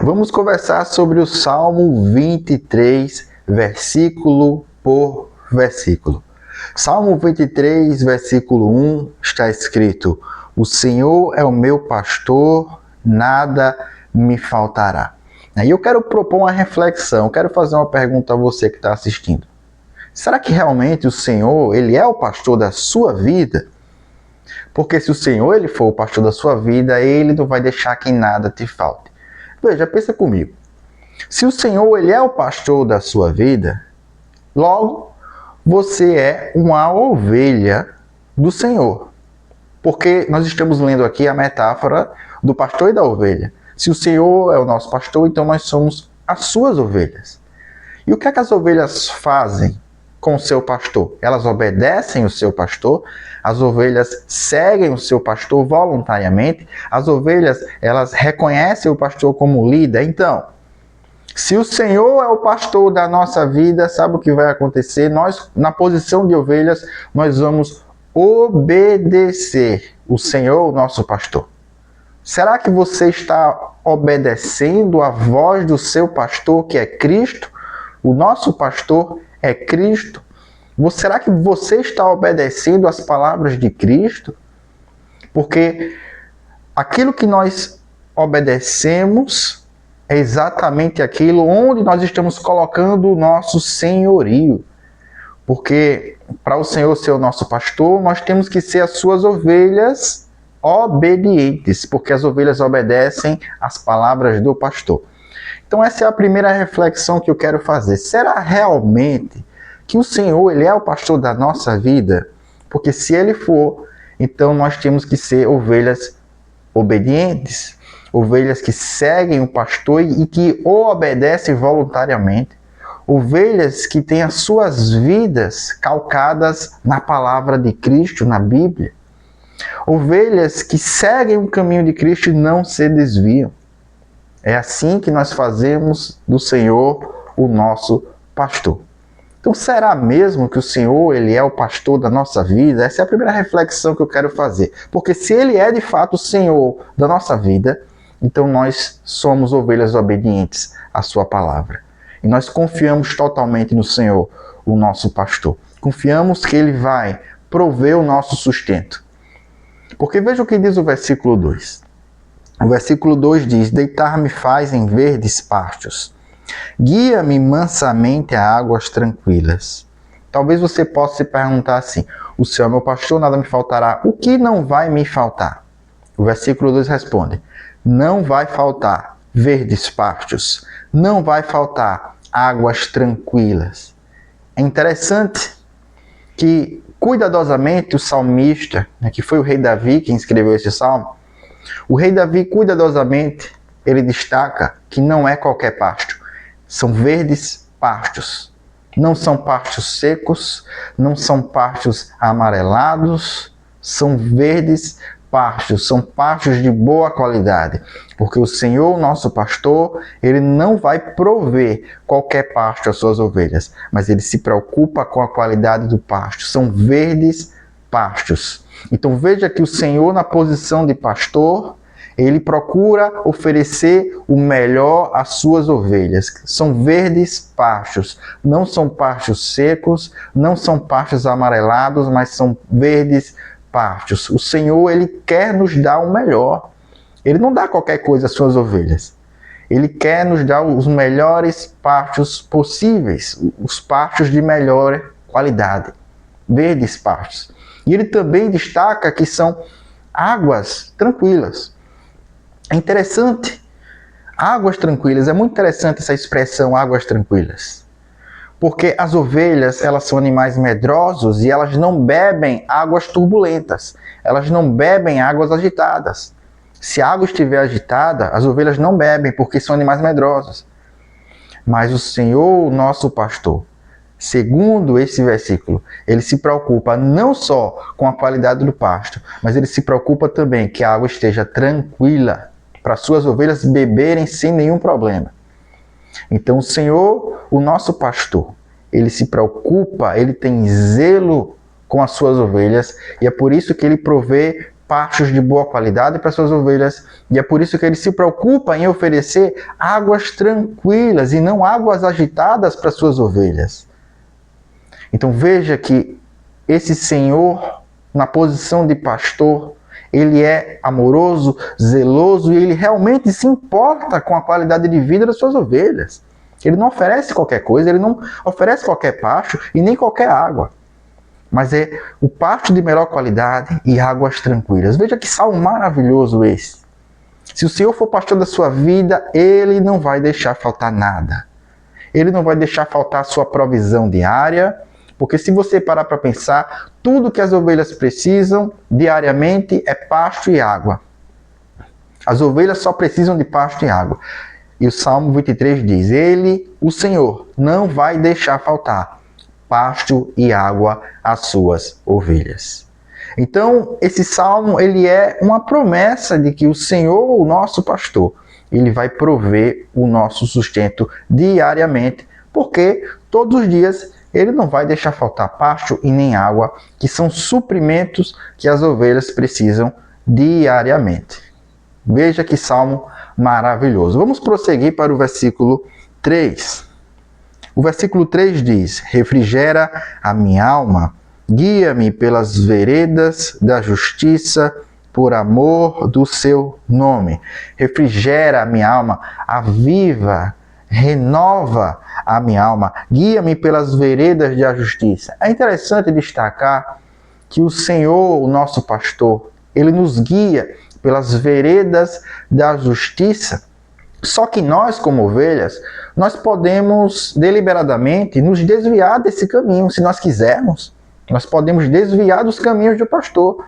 Vamos conversar sobre o Salmo 23, versículo por versículo. Salmo 23, versículo 1, está escrito: O Senhor é o meu pastor, nada me faltará. E eu quero propor uma reflexão, quero fazer uma pergunta a você que está assistindo. Será que realmente o Senhor, Ele é o pastor da sua vida? Porque se o Senhor Ele for o pastor da sua vida, Ele não vai deixar que nada te falte. Veja, pensa comigo. Se o Senhor Ele é o pastor da sua vida, logo você é uma ovelha do Senhor. Porque nós estamos lendo aqui a metáfora do pastor e da ovelha. Se o Senhor é o nosso pastor, então nós somos as suas ovelhas. E o que é que as ovelhas fazem com o seu pastor? Elas obedecem o seu pastor, as ovelhas seguem o seu pastor voluntariamente, as ovelhas elas reconhecem o pastor como líder. Então, se o Senhor é o pastor da nossa vida, sabe o que vai acontecer? Nós, na posição de ovelhas, nós vamos obedecer o Senhor, o nosso pastor. Será que você está obedecendo a voz do seu pastor, que é Cristo? O nosso pastor é Cristo. Será que você está obedecendo as palavras de Cristo? Porque aquilo que nós obedecemos é exatamente aquilo onde nós estamos colocando o nosso senhorio. Porque para o Senhor ser o nosso pastor, nós temos que ser as suas ovelhas obedientes, porque as ovelhas obedecem às palavras do pastor. Então essa é a primeira reflexão que eu quero fazer. Será realmente que o Senhor Ele é o pastor da nossa vida? Porque se Ele for, então nós temos que ser ovelhas obedientes, ovelhas que seguem o pastor e que o obedecem voluntariamente, ovelhas que têm as suas vidas calcadas na palavra de Cristo, na Bíblia, ovelhas que seguem o caminho de Cristo e não se desviam. É assim que nós fazemos do Senhor o nosso pastor. Então, será mesmo que o Senhor Ele é o pastor da nossa vida? Essa é a primeira reflexão que eu quero fazer. Porque se Ele é de fato o Senhor da nossa vida, então nós somos ovelhas obedientes à sua palavra. E nós confiamos totalmente no Senhor, o nosso pastor. Confiamos que Ele vai prover o nosso sustento. Porque veja o que diz o versículo 2. O versículo 2 diz: Deitar-me faz em verdes pastos. Guia-me mansamente a águas tranquilas. Talvez você possa se perguntar assim: o Senhor é meu pastor, nada me faltará. O que não vai me faltar? O versículo 2 responde: não vai faltar verdes pastos. Não vai faltar águas tranquilas. É interessante que cuidadosamente o salmista, que foi o rei Davi quem escreveu esse salmo, o rei Davi cuidadosamente ele destaca que não é qualquer pasto. São verdes pastos. Não são pastos secos, não são pastos amarelados, são verdes pastos, são pastos de boa qualidade. Porque o Senhor, nosso pastor, Ele não vai prover qualquer pasto às suas ovelhas, mas Ele se preocupa com a qualidade do pasto. São verdes pastos. Então veja que o Senhor, na posição de pastor, Ele procura oferecer o melhor às suas ovelhas. São verdes pastos. Não são pastos secos, não são pastos amarelados, mas são verdes pastos. O Senhor, Ele quer nos dar o melhor. Ele não dá qualquer coisa às suas ovelhas. Ele quer nos dar os melhores pastos possíveis, os pastos de melhor qualidade. Verdes pastos. E Ele também destaca que são águas tranquilas. É interessante, águas tranquilas, é muito interessante essa expressão águas tranquilas. Porque as ovelhas, elas são animais medrosos e elas não bebem águas turbulentas. Elas não bebem águas agitadas. Se a água estiver agitada, as ovelhas não bebem porque são animais medrosos. Mas o Senhor, o nosso pastor, segundo esse versículo, Ele se preocupa não só com a qualidade do pasto, mas Ele se preocupa também que a água esteja tranquila, para suas ovelhas beberem sem nenhum problema. Então o Senhor, o nosso pastor, Ele se preocupa, Ele tem zelo com as suas ovelhas, e é por isso que Ele provê pastos de boa qualidade para suas ovelhas, e é por isso que ele se preocupa em oferecer águas tranquilas e não águas agitadas para suas ovelhas. Então veja que esse Senhor, na posição de pastor, ele é amoroso, zeloso e ele realmente se importa com a qualidade de vida das suas ovelhas. Ele não oferece qualquer coisa, ele não oferece qualquer pasto e nem qualquer água. Mas é o pasto de melhor qualidade e águas tranquilas. Veja que salmo maravilhoso esse. Se o Senhor for pastor da sua vida, ele não vai deixar faltar nada. Ele não vai deixar faltar a sua provisão diária, porque se você parar para pensar, tudo que as ovelhas precisam diariamente é pasto e água. As ovelhas só precisam de pasto e água. E o Salmo 23 diz, ele, o Senhor, não vai deixar faltar pasto e água às suas ovelhas. Então, esse salmo, ele é uma promessa de que o Senhor, o nosso pastor, ele vai prover o nosso sustento diariamente, porque todos os dias ele não vai deixar faltar pasto e nem água, que são suprimentos que as ovelhas precisam diariamente. Veja que salmo maravilhoso. Vamos prosseguir para o versículo 3. O versículo 3 diz, refrigera a minha alma, guia-me pelas veredas da justiça, por amor do seu nome. Refrigera a minha alma, aviva, renova a minha alma, guia-me pelas veredas da justiça. É interessante destacar que o Senhor, o nosso pastor, ele nos guia pelas veredas da justiça. Só que nós, como ovelhas, nós podemos deliberadamente nos desviar desse caminho, se nós quisermos. Nós podemos desviar dos caminhos do pastor.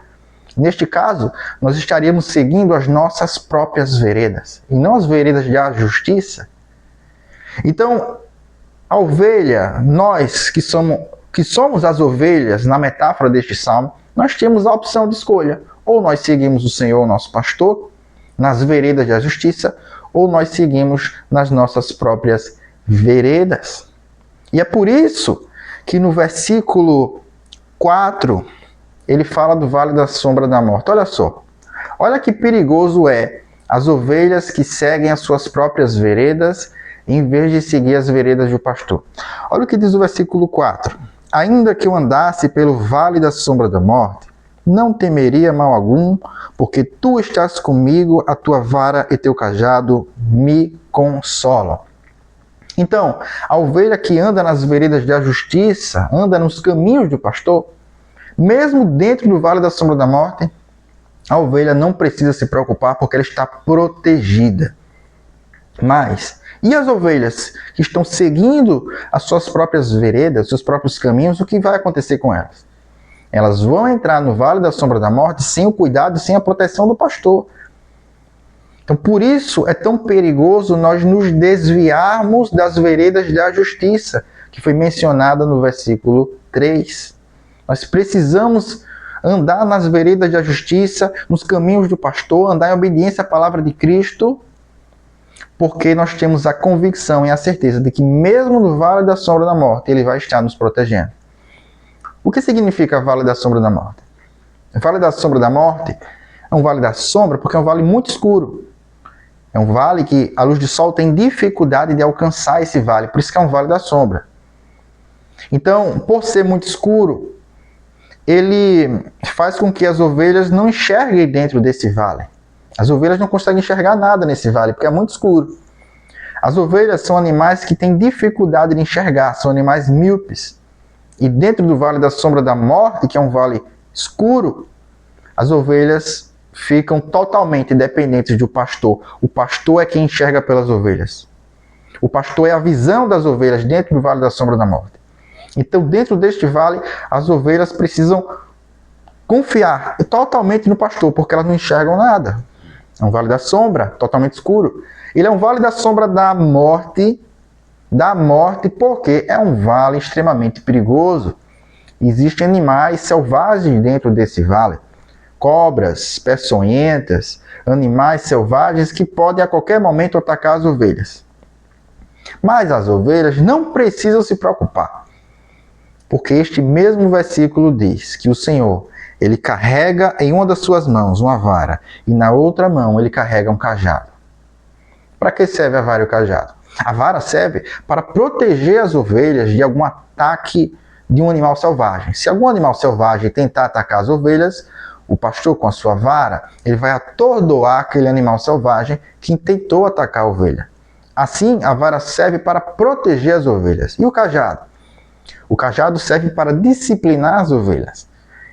Neste caso, nós estaríamos seguindo as nossas próprias veredas, e não as veredas da justiça. Então, a ovelha, nós que somos as ovelhas, na metáfora deste salmo, nós temos a opção de escolha. Ou nós seguimos o Senhor, nosso pastor, nas veredas da justiça, ou nós seguimos nas nossas próprias veredas. E é por isso que no versículo 4, ele fala do vale da sombra da morte. Olha só, olha que perigoso é as ovelhas que seguem as suas próprias veredas, em vez de seguir as veredas do pastor. Olha o que diz o versículo 4. Ainda que eu andasse pelo vale da sombra da morte, não temeria mal algum, porque tu estás comigo, a tua vara e teu cajado me consolam. Então, a ovelha que anda nas veredas da justiça, anda nos caminhos do pastor, mesmo dentro do vale da sombra da morte, a ovelha não precisa se preocupar porque ela está protegida. Mas, e as ovelhas que estão seguindo as suas próprias veredas, seus próprios caminhos, o que vai acontecer com elas? Elas vão entrar no vale da sombra da morte sem o cuidado, sem a proteção do pastor. Então, por isso é tão perigoso nós nos desviarmos das veredas da justiça, que foi mencionada no versículo 3. Nós precisamos andar nas veredas da justiça, nos caminhos do pastor, andar em obediência à palavra de Cristo, porque nós temos a convicção e a certeza de que mesmo no vale da sombra da morte, ele vai estar nos protegendo. O que significa Vale da Sombra da Morte? O Vale da Sombra da Morte é um vale da sombra porque é um vale muito escuro. É um vale que a luz do sol tem dificuldade de alcançar esse vale, por isso que é um vale da sombra. Então, por ser muito escuro, ele faz com que as ovelhas não enxerguem dentro desse vale. As ovelhas não conseguem enxergar nada nesse vale, porque é muito escuro. As ovelhas são animais que têm dificuldade de enxergar, são animais míopes. E dentro do vale da sombra da morte, que é um vale escuro, as ovelhas ficam totalmente dependentes do pastor. O pastor é quem enxerga pelas ovelhas. O pastor é a visão das ovelhas dentro do vale da sombra da morte. Então, dentro deste vale, as ovelhas precisam confiar totalmente no pastor, porque elas não enxergam nada. É um vale da sombra, totalmente escuro. Ele é um vale da sombra da morte, porque é um vale extremamente perigoso. Existem animais selvagens dentro desse vale. Cobras, peçonhentas, animais selvagens que podem a qualquer momento atacar as ovelhas. Mas as ovelhas não precisam se preocupar, porque este mesmo versículo diz que o Senhor Ele carrega em uma das suas mãos uma vara e na outra mão ele carrega um cajado. Para que serve a vara e o cajado? A vara serve para proteger as ovelhas de algum ataque de um animal selvagem. Se algum animal selvagem tentar atacar as ovelhas, o pastor com a sua vara, ele vai atordoar aquele animal selvagem que tentou atacar a ovelha. Assim, a vara serve para proteger as ovelhas. E o cajado? O cajado serve para disciplinar as ovelhas.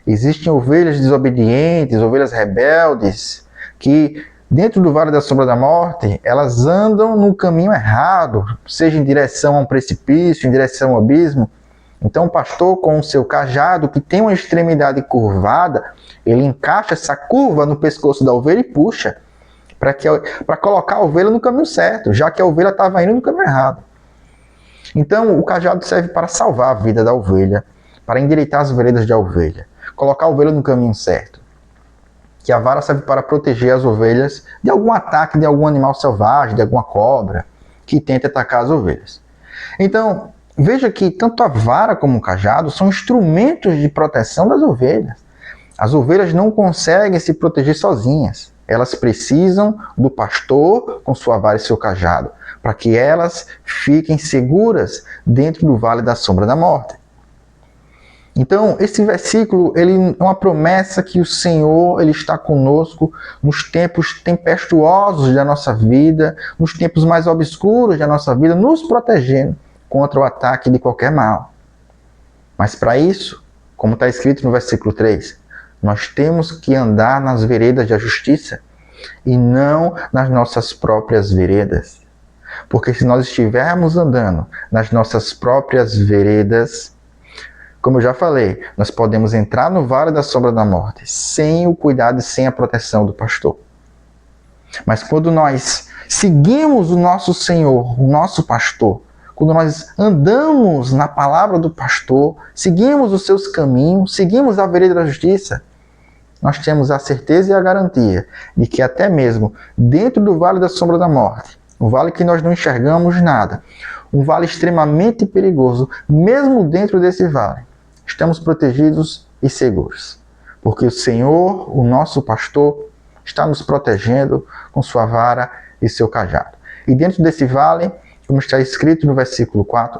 Existem ovelhas desobedientes, ovelhas rebeldes, que dentro do vale da sombra da morte, elas andam no caminho errado, seja em direção a um precipício, em direção ao abismo. Então o pastor, com o seu cajado, que tem uma extremidade curvada, ele encaixa essa curva no pescoço da ovelha e puxa, para colocar a ovelha no caminho certo, já que a ovelha estava indo no caminho errado. Então o cajado serve para salvar a vida da ovelha, para endireitar as veredas da ovelha, colocar a ovelha no caminho certo. Que a vara serve para proteger as ovelhas de algum ataque de algum animal selvagem, de alguma cobra, que tenta atacar as ovelhas. Então, veja que tanto a vara como o cajado são instrumentos de proteção das ovelhas. As ovelhas não conseguem se proteger sozinhas. Elas precisam do pastor com sua vara e seu cajado, para que elas fiquem seguras dentro do vale da sombra da morte. Então, esse versículo ele é uma promessa que o Senhor ele está conosco nos tempos tempestuosos da nossa vida, nos tempos mais obscuros da nossa vida, nos protegendo contra o ataque de qualquer mal. Mas para isso, como está escrito no versículo 3, nós temos que andar nas veredas da justiça e não nas nossas próprias veredas. Porque se nós estivermos andando nas nossas próprias veredas, como eu já falei, nós podemos entrar no vale da sombra da morte sem o cuidado e sem a proteção do pastor. Mas quando nós seguimos o nosso Senhor, o nosso pastor, quando nós andamos na palavra do pastor, seguimos os seus caminhos, seguimos a vereda da justiça, nós temos a certeza e a garantia de que até mesmo dentro do vale da sombra da morte, um vale que nós não enxergamos nada, um vale extremamente perigoso, mesmo dentro desse vale, estamos protegidos e seguros. Porque o Senhor, o nosso pastor, está nos protegendo com sua vara e seu cajado. E dentro desse vale, como está escrito no versículo 4,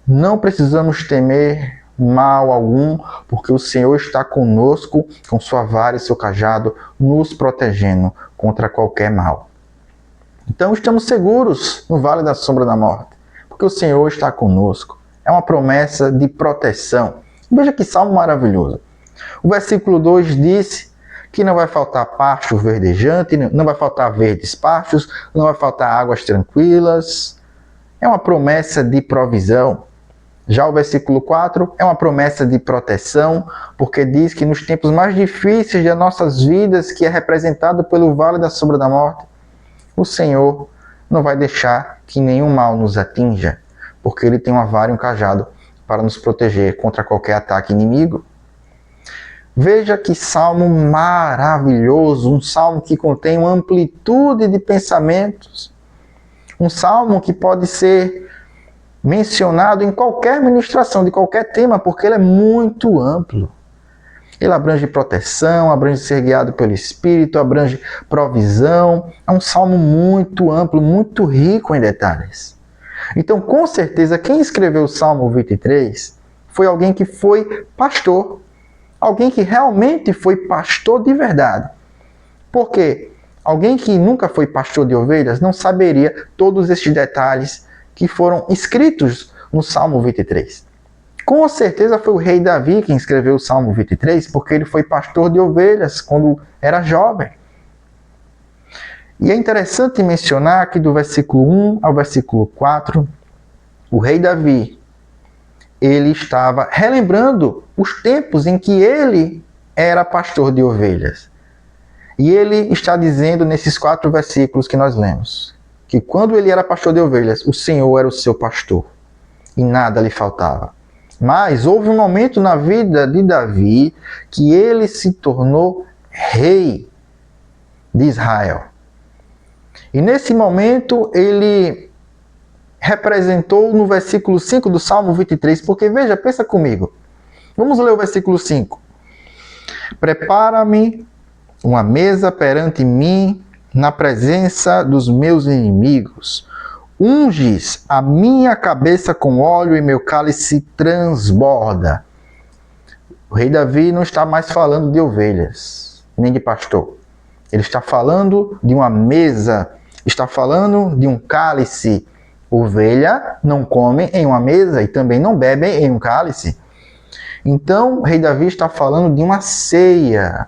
não precisamos temer mal algum, porque o Senhor está conosco com sua vara e seu cajado, nos protegendo contra qualquer mal. Então estamos seguros no vale da sombra da morte, porque o Senhor está conosco. É uma promessa de proteção. Veja que salmo maravilhoso. O versículo 2 diz que não vai faltar pasto verdejante, não vai faltar verdes pastos, não vai faltar águas tranquilas. É uma promessa de provisão. Já o versículo 4 é uma promessa de proteção, porque diz que nos tempos mais difíceis das nossas vidas, que é representado pelo vale da sombra da morte, o Senhor não vai deixar que nenhum mal nos atinja, porque Ele tem uma vara e um cajado para nos proteger contra qualquer ataque inimigo. Veja que salmo maravilhoso, um salmo que contém uma amplitude de pensamentos, um salmo que pode ser mencionado em qualquer ministração, de qualquer tema, porque ele é muito amplo. Ele abrange proteção, abrange ser guiado pelo Espírito, abrange provisão. É um salmo muito amplo, muito rico em detalhes. Então, com certeza, quem escreveu o Salmo 23 foi alguém que foi pastor. Alguém que realmente foi pastor de verdade. Por quê? Alguém que nunca foi pastor de ovelhas não saberia todos estes detalhes que foram escritos no Salmo 23. Com certeza foi o rei Davi quem escreveu o Salmo 23, porque ele foi pastor de ovelhas quando era jovem. E é interessante mencionar que do versículo 1 ao versículo 4, o rei Davi, ele estava relembrando os tempos em que ele era pastor de ovelhas. E ele está dizendo nesses 4 versículos que nós lemos, que quando ele era pastor de ovelhas, o Senhor era o seu pastor e nada lhe faltava. Mas houve um momento na vida de Davi que ele se tornou rei de Israel. E nesse momento ele representou no versículo 5 do Salmo 23, porque veja, pensa comigo. Vamos ler o versículo 5. Prepara-me uma mesa perante mim na presença dos meus inimigos. Unges a minha cabeça com óleo e meu cálice transborda. O rei Davi não está mais falando de ovelhas, nem de pastor. Ele está falando de uma mesa, está falando de um cálice. Ovelha não come em uma mesa e também não bebe em um cálice. Então, o rei Davi está falando de uma ceia,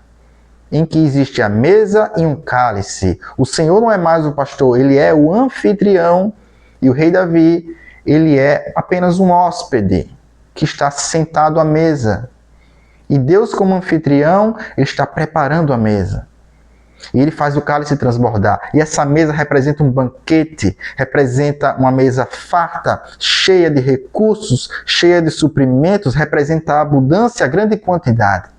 em que existe a mesa e um cálice. O Senhor não é mais o pastor, ele é o anfitrião. E o rei Davi, ele é apenas um hóspede que está sentado à mesa. E Deus, como anfitrião, ele está preparando a mesa. E ele faz o cálice transbordar. E essa mesa representa um banquete, representa uma mesa farta, cheia de recursos, cheia de suprimentos, representa a abundância, a grande quantidade.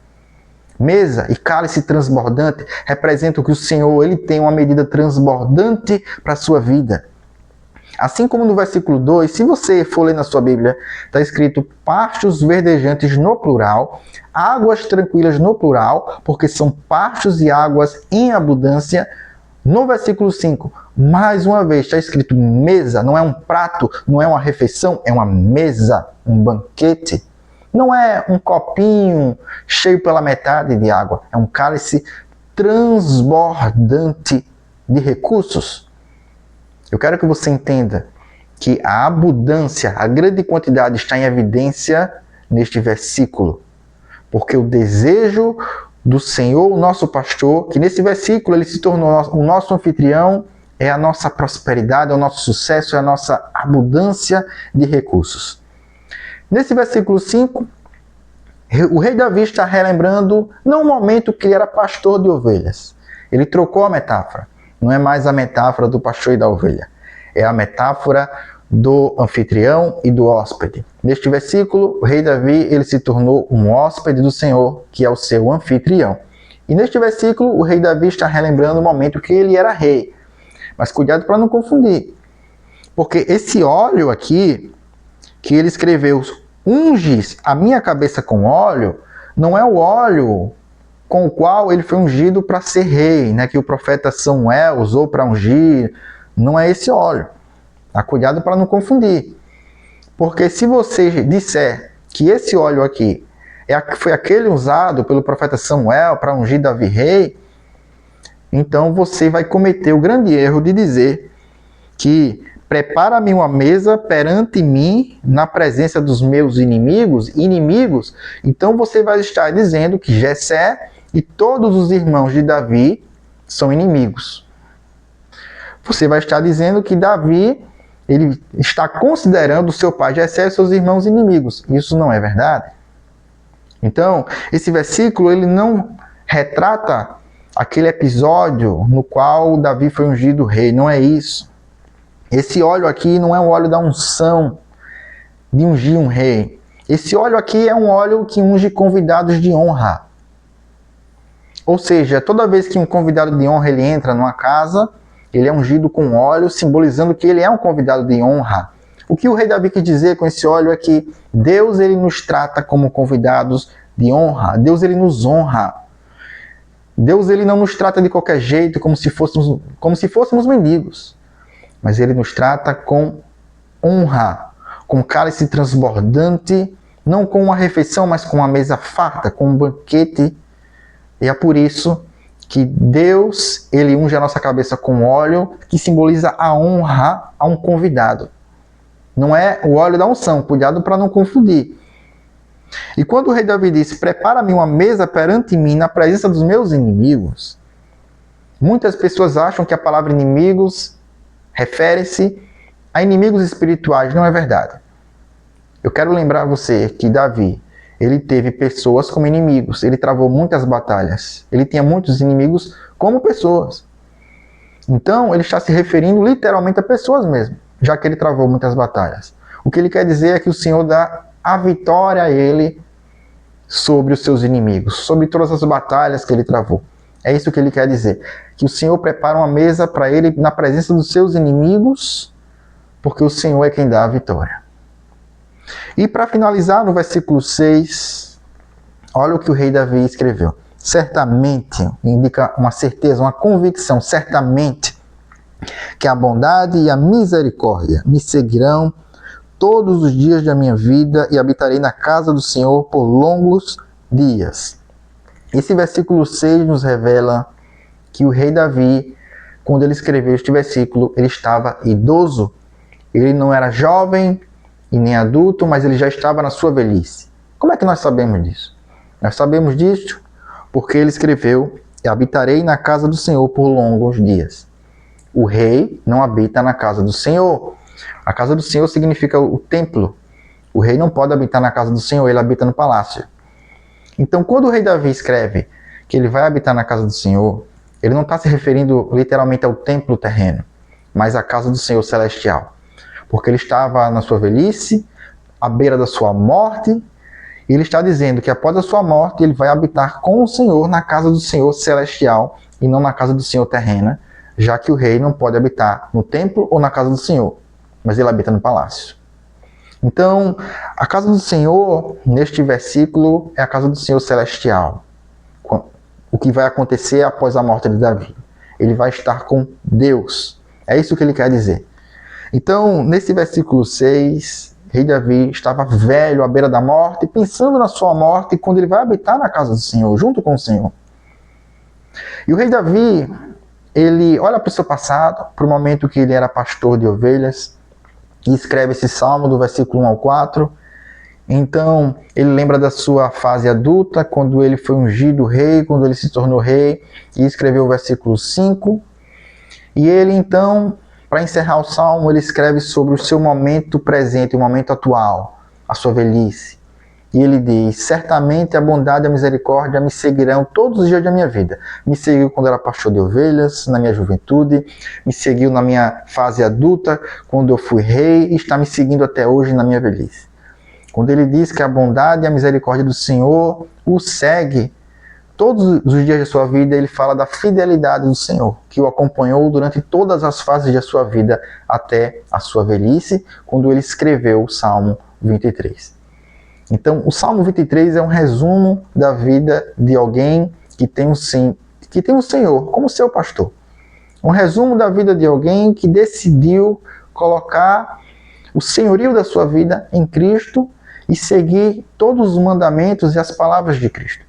Mesa e cálice transbordante representam que o Senhor ele tem uma medida transbordante para a sua vida. Assim como no versículo 2, se você for ler na sua Bíblia, está escrito pastos verdejantes no plural, águas tranquilas no plural, porque são pastos e águas em abundância. No versículo 5, mais uma vez, está escrito mesa, não é um prato, não é uma refeição, é uma mesa, um banquete. Não é um copinho cheio pela metade de água, é um cálice transbordante de recursos. Eu quero que você entenda que a abundância, a grande quantidade está em evidência neste versículo. Porque o desejo do Senhor, o nosso pastor, que nesse versículo ele se tornou o nosso anfitrião, é a nossa prosperidade, é o nosso sucesso, é a nossa abundância de recursos. Nesse versículo 5, o rei Davi está relembrando não o momento que ele era pastor de ovelhas. Ele trocou a metáfora. Não é mais a metáfora do pastor e da ovelha. É a metáfora do anfitrião e do hóspede. Neste versículo, o rei Davi ele se tornou um hóspede do Senhor, que é o seu anfitrião. E neste versículo, o rei Davi está relembrando o momento que ele era rei. Mas cuidado para não confundir. Porque esse óleo aqui, que ele escreveu, unges a minha cabeça com óleo, não é o óleo com o qual ele foi ungido para ser rei, né? Que o profeta Samuel usou para ungir. Não é esse óleo. Tá? Cuidado para não confundir. Porque se você disser que esse óleo aqui foi aquele usado pelo profeta Samuel para ungir Davi rei, então você vai cometer o grande erro de dizer que prepara-me uma mesa perante mim na presença dos meus inimigos. Então você vai estar dizendo que Jessé e todos os irmãos de Davi são inimigos. Você vai estar dizendo que Davi ele está considerando o seu pai Jessé e seus irmãos inimigos. Isso não é verdade. Então, esse versículo ele não retrata aquele episódio no qual Davi foi ungido rei. Não é isso. Esse óleo aqui não é um óleo da unção de ungir um rei. Esse óleo aqui é um óleo que unge convidados de honra. Ou seja, toda vez que um convidado de honra ele entra numa casa, ele é ungido com óleo, simbolizando que ele é um convidado de honra. O que o rei Davi quer dizer com esse óleo é que Deus ele nos trata como convidados de honra. Deus ele nos honra. Deus ele não nos trata de qualquer jeito, como se fôssemos mendigos. Mas ele nos trata com honra, com cálice transbordante, não com uma refeição, mas com uma mesa farta, com um banquete. E é por isso que Deus, ele unge a nossa cabeça com óleo, que simboliza a honra a um convidado. Não é o óleo da unção, cuidado para não confundir. E quando o rei Davi disse, prepara-me uma mesa perante mim na presença dos meus inimigos, muitas pessoas acham que a palavra inimigos refere-se a inimigos espirituais. Não é verdade. Eu quero lembrar você que Davi, ele teve pessoas como inimigos, ele travou muitas batalhas, ele tinha muitos inimigos como pessoas. Então, ele está se referindo literalmente a pessoas mesmo, já que ele travou muitas batalhas. O que ele quer dizer é que o Senhor dá a vitória a ele sobre os seus inimigos, sobre todas as batalhas que ele travou. É isso que ele quer dizer, que o Senhor prepara uma mesa para ele na presença dos seus inimigos, porque o Senhor é quem dá a vitória. E para finalizar, no versículo 6, Olha o que o rei Davi escreveu. Certamente, indica uma certeza, uma convicção, certamente que a bondade e a misericórdia me seguirão todos os dias da minha vida e habitarei na casa do Senhor por longos dias. Esse versículo 6 nos revela que o rei Davi, quando ele escreveu este versículo, ele estava idoso. Ele não era jovem e nem adulto, mas ele já estava na sua velhice. Como é que nós sabemos disso? Nós sabemos disso porque ele escreveu: habitarei na casa do Senhor por longos dias. O rei não habita na casa do Senhor. A casa do Senhor significa o templo. O rei não pode habitar na casa do Senhor, ele habita no palácio. Então, quando o rei Davi escreve que ele vai habitar na casa do Senhor, ele não está se referindo literalmente ao templo terreno, mas à casa do Senhor celestial. Porque ele estava na sua velhice, à beira da sua morte, e ele está dizendo que após a sua morte ele vai habitar com o Senhor na casa do Senhor celestial e não na casa do Senhor terrena, já que o rei não pode habitar no templo ou na casa do Senhor, mas ele habita no palácio. Então, a casa do Senhor, neste versículo, é a casa do Senhor celestial. O que vai acontecer após a morte de Davi? Ele vai estar com Deus. É isso que ele quer dizer. Então, nesse versículo 6, rei Davi estava velho, à beira da morte, pensando na sua morte, quando ele vai habitar na casa do Senhor, junto com o Senhor. E o rei Davi, ele olha para o seu passado, para o momento que ele era pastor de ovelhas, e escreve esse salmo do versículo 1 ao 4. Então, ele lembra da sua fase adulta, quando ele foi ungido rei, quando ele se tornou rei, e escreveu o versículo 5. E ele, então, para encerrar o salmo, ele escreve sobre o seu momento presente, o momento atual, a sua velhice. E ele diz: certamente a bondade e a misericórdia me seguirão todos os dias da minha vida. Me seguiu quando era pastor de ovelhas, na minha juventude, me seguiu na minha fase adulta, quando eu fui rei, e está me seguindo até hoje na minha velhice. Quando ele diz que a bondade e a misericórdia do Senhor o segue todos os dias da sua vida, ele fala da fidelidade do Senhor, que o acompanhou durante todas as fases da sua vida até a sua velhice, quando ele escreveu o Salmo 23. Então, o Salmo 23 é um resumo da vida de alguém que tem o Senhor como seu pastor. Um resumo da vida de alguém que decidiu colocar o senhorio da sua vida em Cristo e seguir todos os mandamentos e as palavras de Cristo.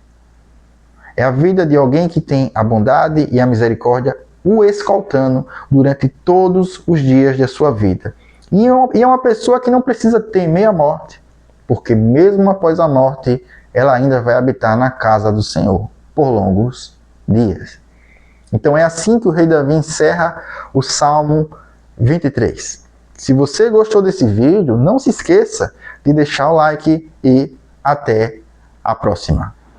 É a vida de alguém que tem a bondade e a misericórdia o escoltando durante todos os dias da sua vida. E é uma pessoa que não precisa temer a morte, porque mesmo após a morte, ela ainda vai habitar na casa do Senhor por longos dias. Então é assim que o rei Davi encerra o Salmo 23. Se você gostou desse vídeo, não se esqueça de deixar o like e até a próxima.